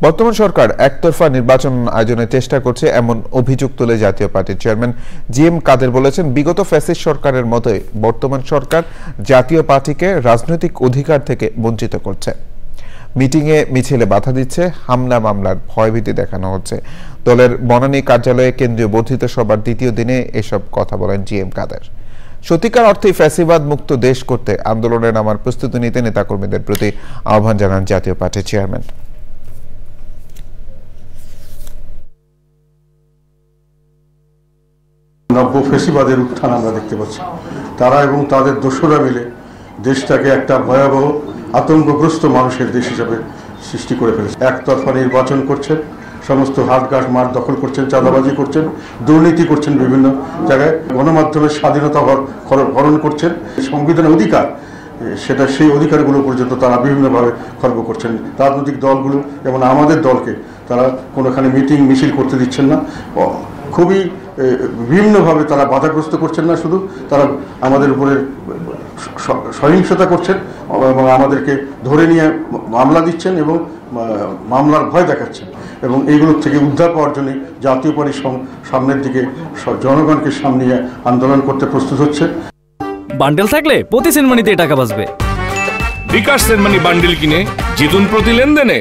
বর্তমান সরকার একতরফা নির্বাচন আয়োজনের চেষ্টা করছে এমন অভিযোগ তুলে জাতীয় পার্টির চেয়ারম্যান জিএম কাদের বলেছেন, বিগত ফ্যাসিস্ট সরকারের মতোই বর্তমান সরকার জাতীয় পার্টিকে রাজনৈতিক অধিকার থেকে বঞ্চিত করছে। মিটিংয়ে মিছিলে বাধা দিচ্ছে, হামলা মামলার ভয়ভীতি দেখানো হচ্ছে। দলের বনানী কার্যালয়ে কেন্দ্রীয় বর্ধিত সভার দ্বিতীয় দিনে এসব কথা বলেন জিএম কাদের। সত্যিকার অর্থে ফ্যাসিবাদ মুক্ত দেশ করতে আন্দোলনে নামার প্রস্তুতি নিতে নেতাকর্মীদের প্রতি আহ্বান জানান জাতীয় পার্টির চেয়ারম্যান। নব্য ফ্যাসিবাদের উত্থান আমরা দেখতে পাচ্ছি। তারা এবং তাদের দোসররা মিলে দেশটাকে একটা ভয়াবহ আতঙ্কগ্রস্ত মানুষের দেশ হিসাবে সৃষ্টি করে ফেলেছে। একতরফা নির্বাচন করছেন, সমস্ত হাটঘাট মাঠ দখল করছেন, চাঁদাবাজি করছেন, দুর্নীতি করছেন, বিভিন্ন জায়গায় গণমাধ্যমের স্বাধীনতা হরণ করছেন। সংবিধানের অধিকার সেটা সেই অধিকারগুলো পর্যন্ত তারা বিভিন্নভাবে খর্ব করছেন। রাজনৈতিক দলগুলো যেমন আমাদের দলকে তারা কোনোখানে মিটিং মিছিল করতে দিচ্ছেন না, খুবই বিভিন্নভাবে তারা বাধাগ্রস্ত করছেন না, শুধু তারা আমাদের উপরে সহিংসতা করছেন এবং আমাদেরকে ধরে নিয়ে মামলা দিচ্ছেন এবং মামলার ভয় দেখাচ্ছেন। এবং এইগুলোর থেকে উদ্ধার পাওয়ার জন্য জাতীয় পার্টি সামনের দিকে জনগণকে সামনে আন্দোলন করতে প্রস্তুত হচ্ছে। বান্ডেল থাকলে প্রতি সেনমানিতে টাকা বাঁচবে। বিকাশ সেনমানি বান্ডেল কিনে জিতুন প্রতি লেনদেনে।